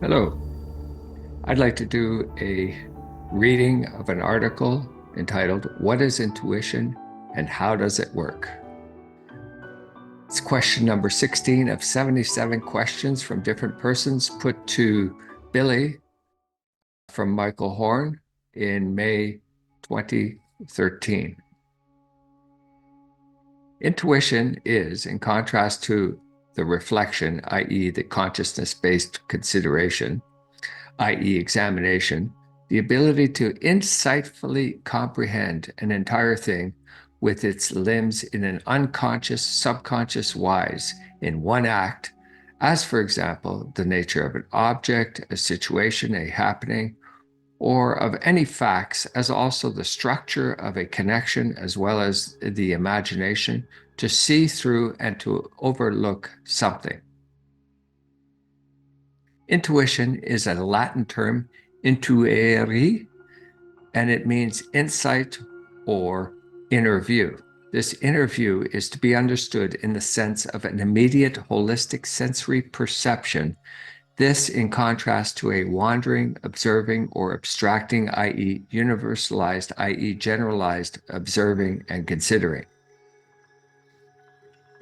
Hello. I'd like to do a reading of an article entitled, "What is Intuition and How Does It Work?" It's question number 16 of 77 questions from different persons put to Billy from Michael Horn in May 2013. Intuition is, in contrast to the reflection, i.e., the consciousness-based consideration, i.e., examination, the ability to insightfully comprehend an entire thing with its limbs in an unconscious, subconscious wise in one act, as for example, the nature of an object, a situation, a happening, or of any facts, as also the structure of a connection, as well as the imagination to see through and to overlook something. Intuition is a Latin term, intuere, and it means insight or inner view. This inner view is to be understood in the sense of an immediate holistic sensory perception. This in contrast to a wandering, observing, or abstracting, i.e., universalized, i.e., generalized, observing and considering.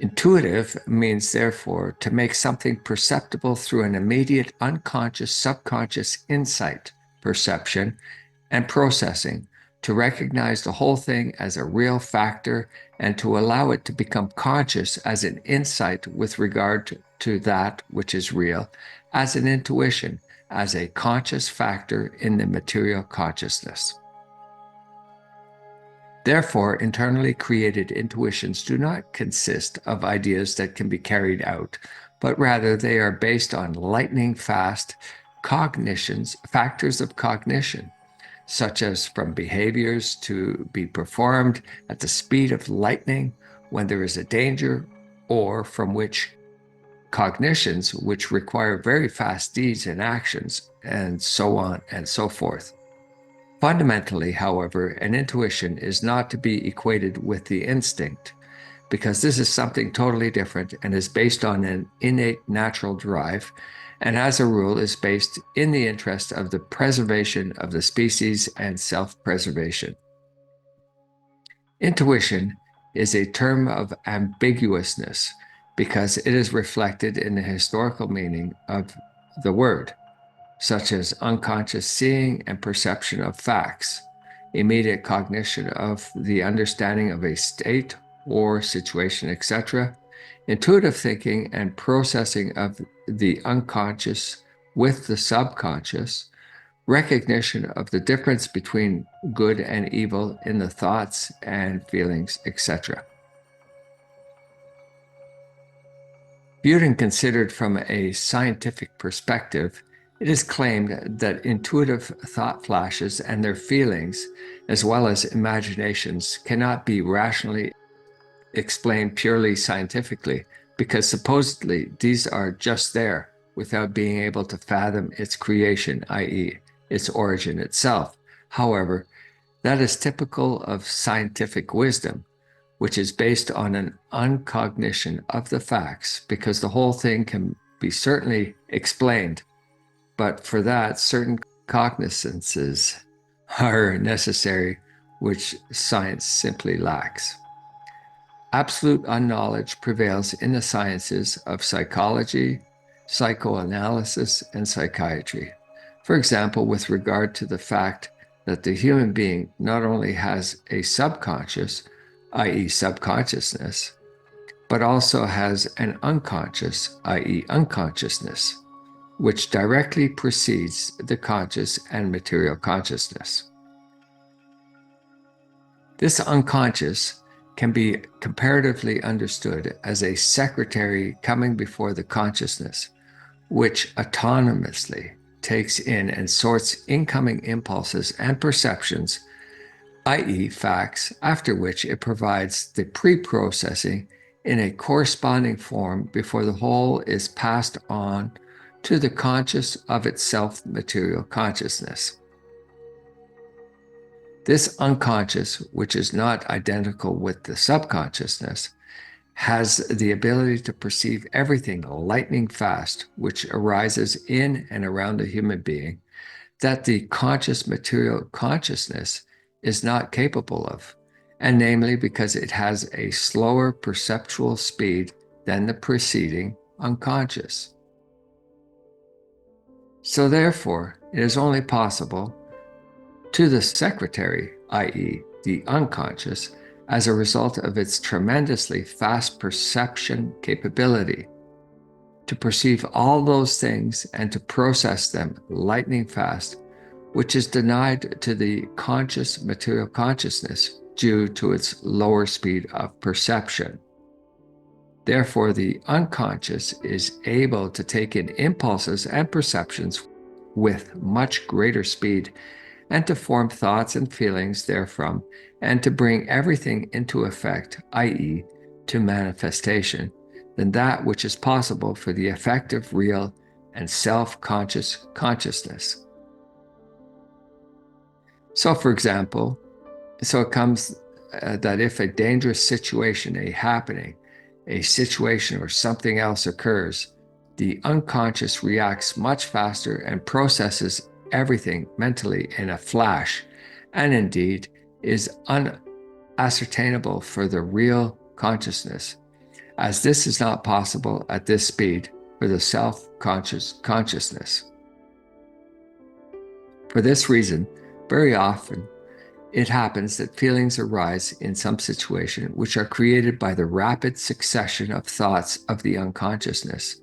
Intuitive means, therefore, to make something perceptible through an immediate unconscious, subconscious insight, perception, and processing, to recognize the whole thing as a real factor and to allow it to become conscious as an insight with regard to that which is real, as an intuition, as a conscious factor in the material consciousness. Therefore, internally created intuitions do not consist of ideas that can be carried out, but rather they are based on lightning fast cognitions, factors of cognition, such as from behaviors to be performed at the speed of lightning when there is a danger, or from which cognitions which require very fast deeds and actions, and so on and so forth. Fundamentally, however, an intuition is not to be equated with the instinct, because this is something totally different and is based on an innate natural drive, and as a rule is based in the interest of the preservation of the species and self-preservation. Intuition is a term of ambiguousness because it is reflected in the historical meaning of the word, such as unconscious seeing and perception of facts, immediate cognition of the understanding of a state or situation, etc., intuitive thinking and processing of the unconscious with the subconscious, recognition of the difference between good and evil in the thoughts and feelings, etc. Viewed and considered from a scientific perspective, it is claimed that intuitive thought flashes and their feelings, as well as imaginations, cannot be rationally explained purely scientifically, because supposedly these are just there without being able to fathom its creation, i.e., its origin itself. However, that is typical of scientific wisdom, which is based on an uncognition of the facts, because the whole thing can be certainly explained, but for that, certain cognizances are necessary, which science simply lacks. Absolute unknowledge prevails in the sciences of psychology, psychoanalysis, and psychiatry. For example, with regard to the fact that the human being not only has a subconscious, i.e., subconsciousness, but also has an unconscious, i.e., unconsciousness, which directly precedes the conscious and material consciousness. This unconscious can be comparatively understood as a secretary coming before the consciousness, which autonomously takes in and sorts incoming impulses and perceptions, i.e., facts, after which it provides the pre-processing in a corresponding form before the whole is passed on to the conscious of itself material consciousness. This unconscious, which is not identical with the subconsciousness, has the ability to perceive everything lightning fast, which arises in and around a human being, that the conscious material consciousness is not capable of, and namely because it has a slower perceptual speed than the preceding unconscious. So therefore, it is only possible to the secretary, i.e., the unconscious, as a result of its tremendously fast perception capability, to perceive all those things and to process them lightning fast, which is denied to the conscious material consciousness due to its lower speed of perception. Therefore, the unconscious is able to take in impulses and perceptions with much greater speed and to form thoughts and feelings therefrom, and to bring everything into effect, i.e., to manifestation, than that which is possible for the effective, real, and self-conscious consciousness. So, for example, it comes that if a dangerous situation, a happening, a situation or something else occurs, the unconscious reacts much faster and processes everything mentally in a flash, and indeed is unascertainable for the real consciousness, as this is not possible at this speed for the self-conscious consciousness. For this reason, very often it happens that feelings arise in some situation which are created by the rapid succession of thoughts of the unconsciousness,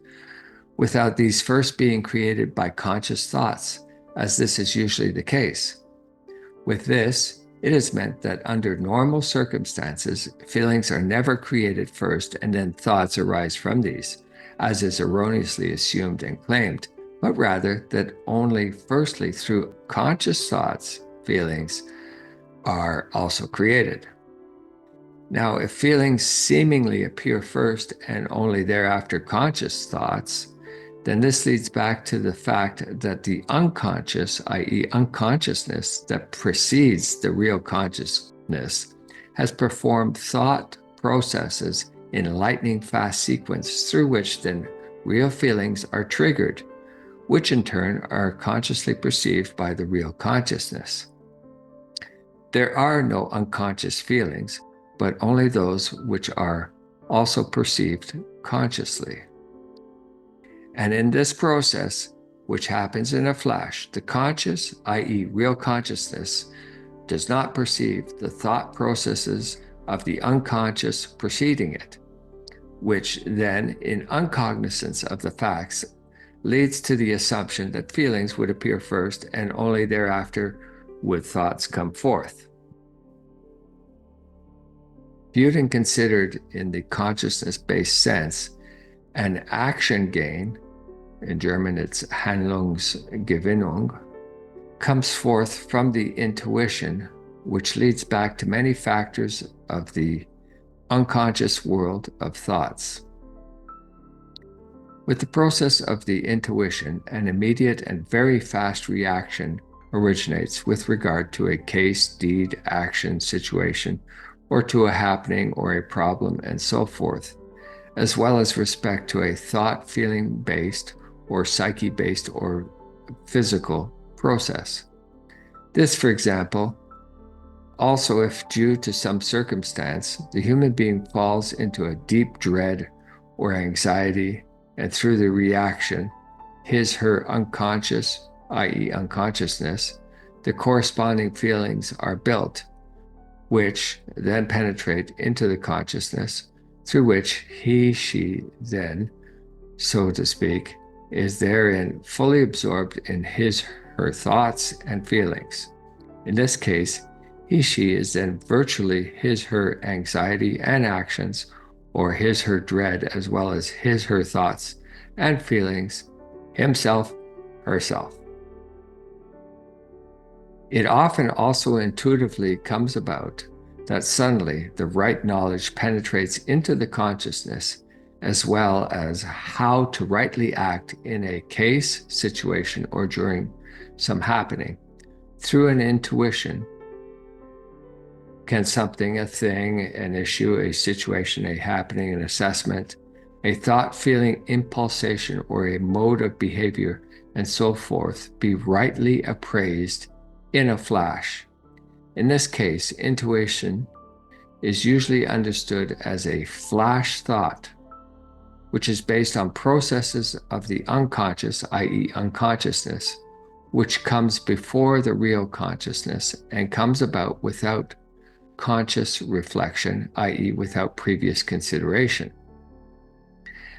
without these first being created by conscious thoughts, as this is usually the case. With this, it is meant that under normal circumstances, feelings are never created first and then thoughts arise from these, as is erroneously assumed and claimed, but rather that only firstly through conscious thoughts, feelings are also created. Now, if feelings seemingly appear first and only thereafter conscious thoughts, then this leads back to the fact that the unconscious, i.e., unconsciousness that precedes the real consciousness, has performed thought processes in lightning fast sequence through which then real feelings are triggered, which in turn are consciously perceived by the real consciousness. There are no unconscious feelings, but only those which are also perceived consciously. And in this process, which happens in a flash, the conscious, i.e., real consciousness, does not perceive the thought processes of the unconscious preceding it, which then, in uncognizance of the facts, leads to the assumption that feelings would appear first and only thereafter would thoughts come forth. Viewed and considered in the consciousness-based sense, an action gain, in German it's Handlungsgewinnung, comes forth from the intuition, which leads back to many factors of the unconscious world of thoughts. With the process of the intuition, an immediate and very fast reaction originates with regard to a case, deed, action, situation, or to a happening or a problem, and so forth, as well as respect to a thought, feeling-based, or psyche-based, or physical process. This, for example, also if due to some circumstance, the human being falls into a deep dread or anxiety, and through the reaction, his/her unconscious, i.e. unconsciousness, the corresponding feelings are built, which then penetrate into the consciousness, through which he/she then, so to speak, is therein fully absorbed in his/her thoughts and feelings. In this case, he/she is then virtually his/her anxiety and actions, or his/her dread, as well as his/her thoughts and feelings, himself, herself. It often also intuitively comes about that suddenly the right knowledge penetrates into the consciousness, as well as how to rightly act in a case, situation, or during some happening, through an intuition Can something, a thing, an issue, a situation, a happening, an assessment, a thought, feeling, impulsation, or a mode of behavior, and so forth, be rightly appraised in a flash? In this case, intuition is usually understood as a flash thought, which is based on processes of the unconscious, i.e., unconsciousness, which comes before the real consciousness and comes about without conscious reflection, i.e., without previous consideration.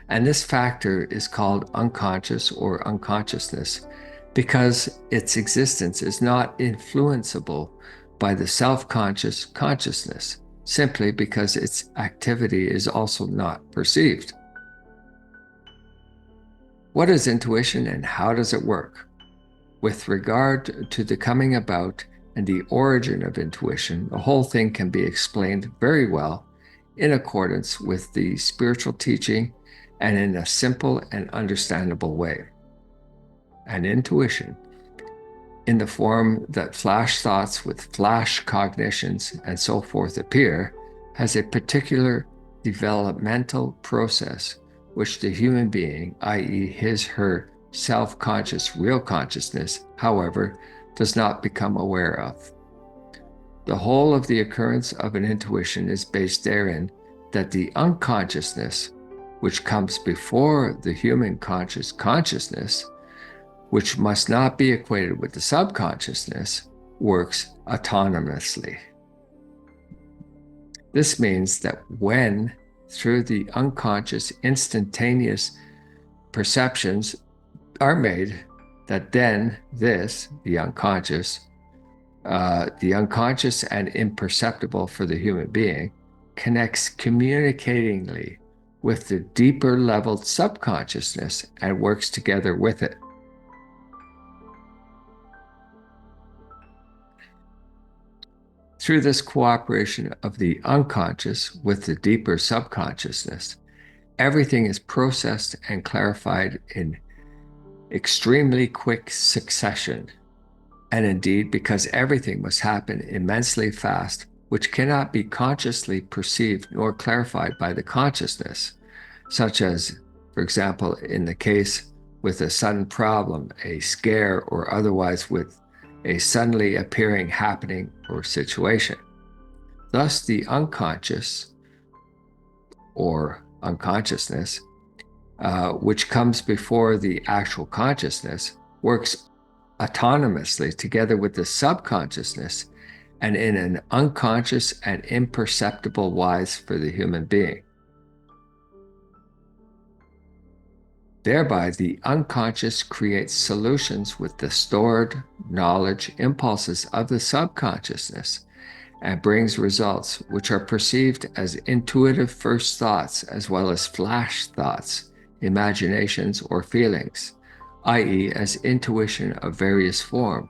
And this factor is called unconscious or unconsciousness because its existence is not influenceable by the self-conscious consciousness, simply because its activity is also not perceived. What is intuition and how does it work? With regard to the coming about and the origin of intuition, the whole thing can be explained very well in accordance with the spiritual teaching and in a simple and understandable way. An intuition, in the form that flash thoughts with flash cognitions and so forth appear, has a particular developmental process which the human being, i.e., his/her self-conscious real consciousness, however, does not become aware of. The whole of the occurrence of an intuition is based therein that the unconsciousness, which comes before the human conscious consciousness, which must not be equated with the subconsciousness, works autonomously. This means that when, through the unconscious, instantaneous perceptions are made, that then this, the unconscious and imperceptible for the human being, connects communicatingly with the deeper leveled subconsciousness and works together with it. Through this cooperation of the unconscious with the deeper subconsciousness, everything is processed and clarified in extremely quick succession. And indeed, because everything must happen immensely fast, which cannot be consciously perceived nor clarified by the consciousness, such as, for example, in the case with a sudden problem, a scare, or otherwise with a suddenly appearing happening or situation. Thus, the unconscious or unconsciousness, which comes before the actual consciousness, works autonomously together with the subconsciousness and in an unconscious and imperceptible wise for the human being. Thereby, the unconscious creates solutions with the stored knowledge impulses of the subconsciousness and brings results which are perceived as intuitive first thoughts as well as flash thoughts, imaginations, or feelings, i.e., as intuition of various form,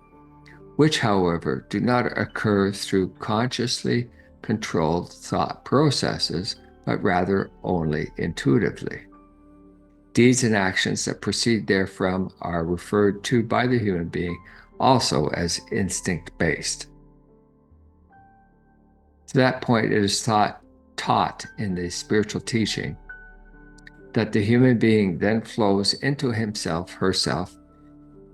which, however, do not occur through consciously controlled thought processes, but rather only intuitively. Deeds and actions that proceed therefrom are referred to by the human being also as instinct-based. To that point, it is taught in the spiritual teaching that the human being then flows into himself, herself,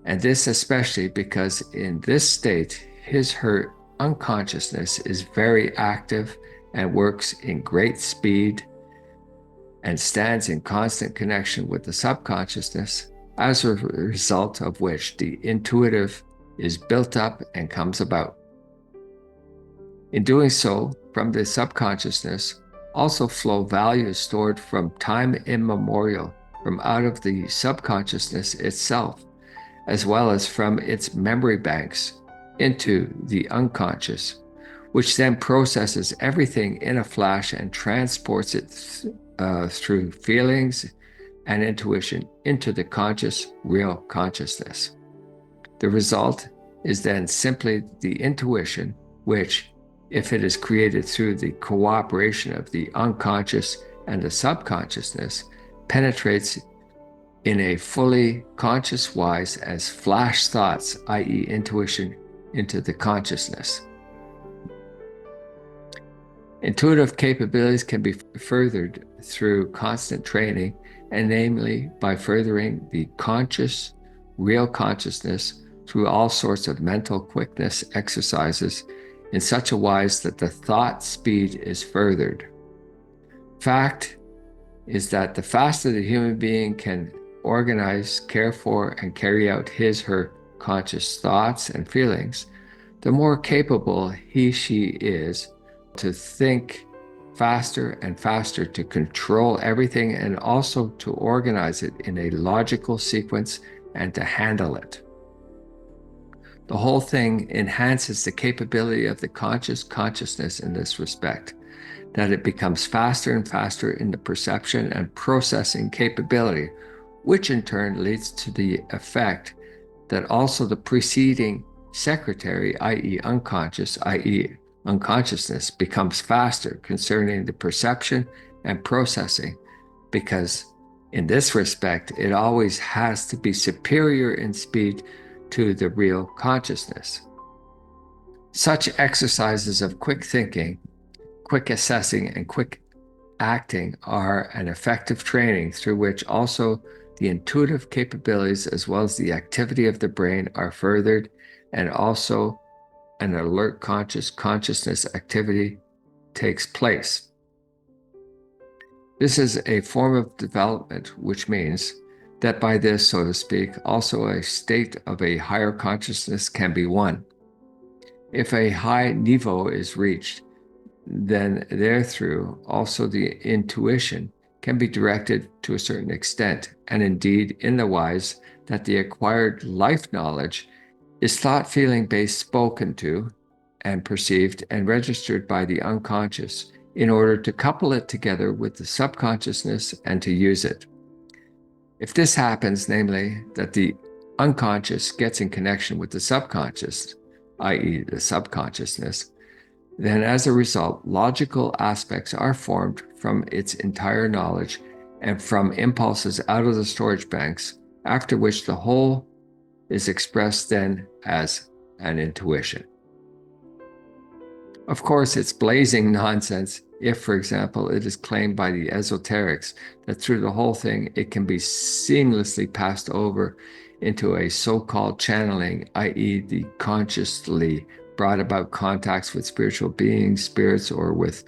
and this especially because in this state, his/her unconsciousness is very active and works in great speed and stands in constant connection with the subconsciousness, as a result of which the intuitive is built up and comes about. In doing so, from the subconsciousness also flow values stored from time immemorial from out of the subconsciousness itself, as well as from its memory banks into the unconscious, which then processes everything in a flash and transports it through feelings and intuition into the conscious, real consciousness. The result is then simply the intuition, which, if it is created through the cooperation of the unconscious and the subconsciousness, penetrates in a fully conscious wise as flash thoughts, i.e., intuition, into the consciousness. Intuitive capabilities can be furthered through constant training, and namely by furthering the conscious, real consciousness through all sorts of mental quickness exercises in such a wise that the thought speed is furthered. Fact is that the faster the human being can organize, care for, and carry out his/her conscious thoughts and feelings, the more capable he/she is to think faster and faster, to control everything and also to organize it in a logical sequence and to handle it. The whole thing enhances the capability of the consciousness in this respect, that it becomes faster and faster in the perception and processing capability, which in turn leads to the effect that also the preceding secretary, i.e. unconscious, i.e. unconsciousness, becomes faster concerning the perception and processing, because in this respect, it always has to be superior in speed to the real consciousness. Such exercises of quick thinking, quick assessing, and quick acting are an effective training through which also the intuitive capabilities as well as the activity of the brain are furthered, and also an alert consciousness activity takes place. This is a form of development, which means that by this, so to speak, also a state of a higher consciousness can be won. If a high niveau is reached, then therethrough also the intuition can be directed to a certain extent, and indeed in the wise that the acquired life knowledge is thought feeling based, spoken to and perceived and registered by the unconscious in order to couple it together with the subconsciousness and to use it. If this happens, namely that the unconscious gets in connection with the subconscious, i.e. the subconsciousness, then as a result, logical aspects are formed from its entire knowledge and from impulses out of the storage banks, after which the whole is expressed then as an intuition. Of course, it's blazing nonsense if, for example, it is claimed by the esoterics that through the whole thing it can be seamlessly passed over into a so-called channeling, i.e. the consciously brought about contacts with spiritual beings, spirits, or with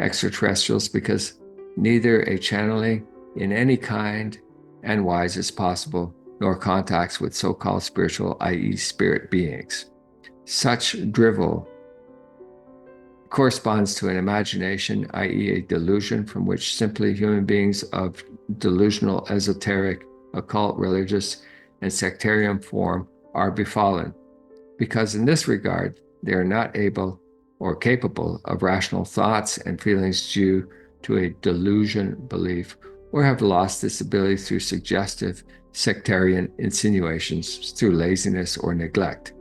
extraterrestrials, because neither a channeling in any kind and wise is possible, nor contacts with so-called spiritual, i.e. spirit beings. Such drivel corresponds to an imagination, i.e. a delusion from which simply human beings of delusional, esoteric, occult, religious, and sectarian form are befallen, because in this regard, they are not able or capable of rational thoughts and feelings due to a delusion belief, or have lost this ability through suggestive sectarian insinuations, through laziness or neglect.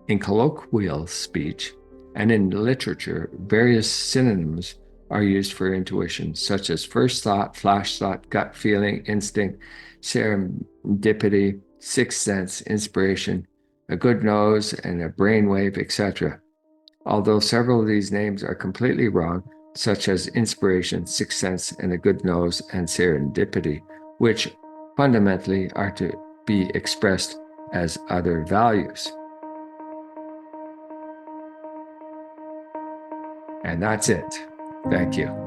In colloquial speech and in literature, various synonyms are used for intuition, such as first thought, flash thought, gut feeling, instinct, serendipity, sixth sense, inspiration, a good nose, and a brainwave, etc. Although several of these names are completely wrong, such as inspiration, sixth sense, and a good nose, and serendipity, which fundamentally are to be expressed as other values. And that's it. Thank you.